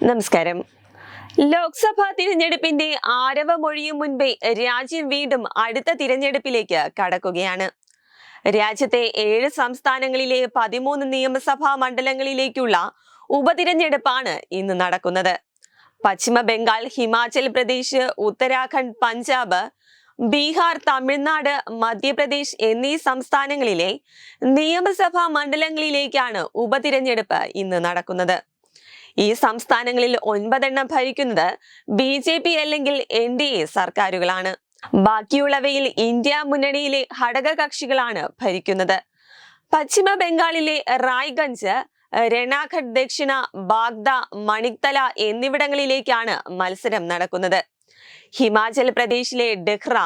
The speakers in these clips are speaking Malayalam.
നമസ്കാരം. ലോക്സഭാ തിരഞ്ഞെടുപ്പിന്റെ ആരവമൊഴിയും മുൻപേ രാജ്യം വീണ്ടും അടുത്ത തിരഞ്ഞെടുപ്പിലേക്ക് കടക്കുകയാണ്. രാജ്യത്തെ 7 സംസ്ഥാനങ്ങളിലെ 13 നിയമസഭാ മണ്ഡലങ്ങളിലേക്കുള്ള ഉപതിരഞ്ഞെടുപ്പാണ് ഇന്ന് നടക്കുന്നത്. പശ്ചിമ ബംഗാൾ, ഹിമാചൽ പ്രദേശ്, ഉത്തരാഖണ്ഡ്, പഞ്ചാബ്, ബീഹാർ, തമിഴ്നാട്, മധ്യപ്രദേശ് എന്നീ സംസ്ഥാനങ്ങളിലെ നിയമസഭാ മണ്ഡലങ്ങളിലേക്കാണ് ഉപതിരഞ്ഞെടുപ്പ് ഇന്ന് നടക്കുന്നത്. ഈ സംസ്ഥാനങ്ങളിൽ 9 ഭരിക്കുന്നത് BJP അല്ലെങ്കിൽ NDA സർക്കാരുകളാണ്. ബാക്കിയുള്ളവയിൽ ഇന്ത്യ മുന്നണിയിലെ ഘടകകക്ഷികളാണ് ഭരിക്കുന്നത്. പശ്ചിമ ബംഗാളിലെ റായ്ഗഞ്ച്, രണാഘട്ട് ദക്ഷിണ, ബാഗ്ദ, മണിക്തല എന്നിവിടങ്ങളിലേക്കാണ് മത്സരം നടക്കുന്നത്. ഹിമാചൽ പ്രദേശിലെ ഡെഹ്റ,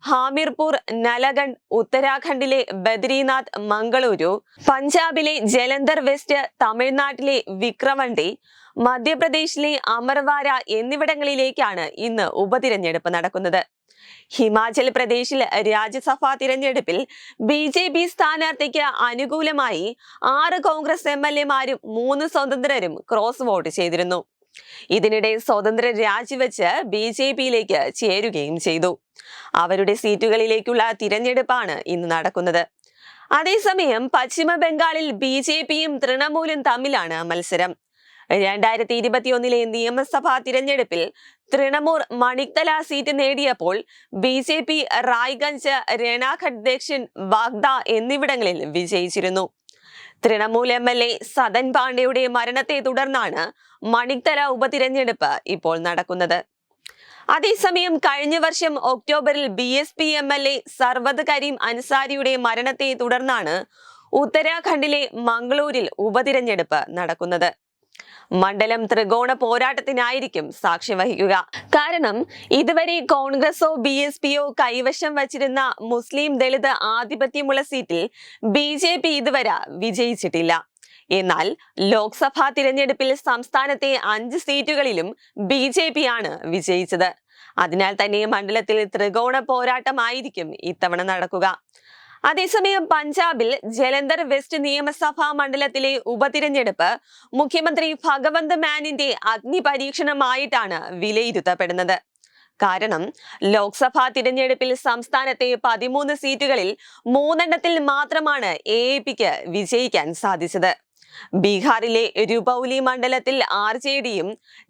ഹാമിർപൂർ, നലഗഡ്, ഉത്തരാഖണ്ഡിലെ ബദ്രിനാഥ്, മംഗളൂരു, പഞ്ചാബിലെ ജലന്ധർ വെസ്റ്റ്, തമിഴ്നാട്ടിലെ വിക്രവണ്ടി, മധ്യപ്രദേശിലെ അമർവാര എന്നിവിടങ്ങളിലേക്കാണ് ഇന്ന് ഉപതിരഞ്ഞെടുപ്പ് നടക്കുന്നത്. ഹിമാചൽ പ്രദേശിൽ രാജ്യസഭാ തിരഞ്ഞെടുപ്പിൽ BJP സ്ഥാനാർത്ഥിക്ക് അനുകൂലമായി 6 കോൺഗ്രസ് MLA-മാരും 3 സ്വതന്ത്രരും ക്രോസ് വോട്ട് ചെയ്തിരുന്നു. ഇതിനിടെ സ്വതന്ത്രർ രാജിവെച്ച് BJP-യിലേക്ക് ചേരുകയും ചെയ്തു. അവരുടെ സീറ്റുകളിലേക്കുള്ള തിരഞ്ഞെടുപ്പാണ് ഇന്ന് നടക്കുന്നത്. അതേസമയം പശ്ചിമ ബംഗാളിൽ BJP-യും തൃണമൂലും തമ്മിലാണ് മത്സരം. 2021 നിയമസഭാ തിരഞ്ഞെടുപ്പിൽ തൃണമൂൽ മണിക്തല സീറ്റ് നേടിയപ്പോൾ BJP റായ്ഗഞ്ച്, രണാഘട്ട് ദക്ഷിൺ, ബാഗ്ദ എന്നിവിടങ്ങളിൽ വിജയിച്ചിരുന്നു. തൃണമൂൽ MLA സദൻ പാണ്ഡെയുടെ മരണത്തെ തുടർന്നാണ് മണിക്തല ഉപതിരഞ്ഞെടുപ്പ് ഇപ്പോൾ നടക്കുന്നത്. അതേസമയം കഴിഞ്ഞ വർഷം ഒക്ടോബറിൽ BSP MLA സർവദ് കരീം അൻസാരിയുടെ മരണത്തെ തുടർന്നാണ് ഉത്തരാഖണ്ഡിലെ മംഗളൂരിൽ ഉപതിരഞ്ഞെടുപ്പ് നടക്കുന്നത്. മണ്ഡലം ത്രികോണ പോരാട്ടത്തിനായിരിക്കും സാക്ഷ്യം വഹിക്കുക. കാരണം ഇതുവരെ കോൺഗ്രസോ BSPയോ കൈവശം വച്ചിരുന്ന മുസ്ലിം ദളിത് ആധിപത്യമുള്ള സീറ്റിൽ BJP ഇതുവരെ വിജയിച്ചിട്ടില്ല. എന്നാൽ ലോക്സഭാ തിരഞ്ഞെടുപ്പിൽ സംസ്ഥാനത്തെ 5 സീറ്റുകളിലും BJP ആണ് വിജയിച്ചത്. അതിനാൽ തന്നെ മണ്ഡലത്തിൽ ത്രികോണ പോരാട്ടമായിരിക്കും ഇത്തവണ നടക്കുക. അതേസമയം പഞ്ചാബിൽ ജലന്ധർ വെസ്റ്റ് നിയമസഭാ മണ്ഡലത്തിലെ ഉപതിരഞ്ഞെടുപ്പ് മുഖ്യമന്ത്രി ഭഗവന്ത് മാനിന്റെ അഗ്നി പരീക്ഷണമായിട്ടാണ് വിലയിരുത്തപ്പെടുന്നത്. കാരണം ലോക്സഭാ തിരഞ്ഞെടുപ്പിൽ സംസ്ഥാനത്തെ 13 സീറ്റുകളിൽ 3 മാത്രമാണ് AAPക്ക് വിജയിക്കാൻ സാധിച്ചത്. ബീഹാറിലെ രുപൌലി മണ്ഡലത്തിൽ RJDയും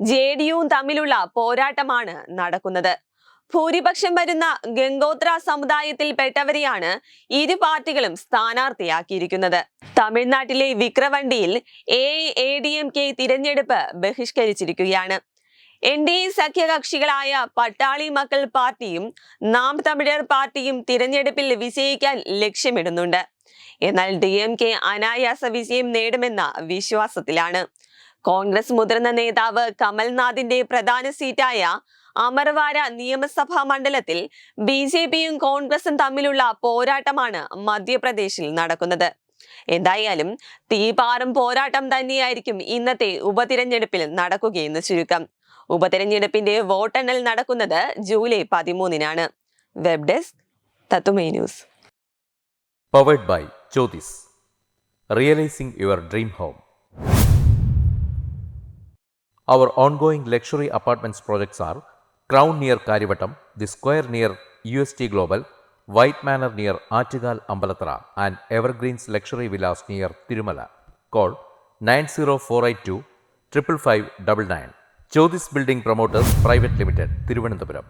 JDUവും തമ്മിലുള്ള പോരാട്ടമാണ് നടക്കുന്നത്. ഭൂരിപക്ഷം വരുന്ന ഗംഗോത്ര സമുദായത്തിൽപ്പെട്ടവരെയാണ് ഇരു പാർട്ടികളും സ്ഥാനാർത്ഥിയാക്കിയിരിക്കുന്നത്. തമിഴ്നാട്ടിലെ വിക്രവണ്ടിയിൽ AIADMK തിരഞ്ഞെടുപ്പ് ബഹിഷ്കരിച്ചിരിക്കുകയാണ്. NDA സഖ്യകക്ഷികളായ പട്ടാളി മക്കൾ പാർട്ടിയും നാം തമിഴർ പാർട്ടിയും തിരഞ്ഞെടുപ്പിൽ വിജയിക്കാൻ ലക്ഷ്യമിടുന്നുണ്ട്. എന്നാൽ DMK അനായാസ വിജയം നേടുമെന്ന വിശ്വാസത്തിലാണ്. കോൺഗ്രസ് മുതിർന്ന നേതാവ് കമൽനാഥിന്റെ പ്രധാന സീറ്റായ അമർവാര നിയമസഭാ മണ്ഡലത്തിൽ BJPയും കോൺഗ്രസും തമ്മിലുള്ള പോരാട്ടമാണ് മധ്യപ്രദേശിൽ നടക്കുന്നത്. എന്തായാലും തീപാറും പോരാട്ടം തന്നെയായിരിക്കും ഇന്നത്തെ ഉപതിരഞ്ഞെടുപ്പിൽ നടക്കുകയെന്ന് ചുരുക്കം. ഉപതിരഞ്ഞെടുപ്പിന്റെ വോട്ടെണ്ണൽ നടക്കുന്നത് ജൂലൈ 13-നാണ്. വെബ് ഡെസ്ക് തത്തുമൈ news. Powered by Jyotis. Realizing your dream home. Our ongoing luxury apartments projects are Crown near Karivattam, The Square near UST Global, White Manor near Aattugal Ambalathara, and Evergreens Luxury Villas near Tirumala. Call 90482 55599. Jyotis Building Promoters Private Limited, Thiruvananthapuram.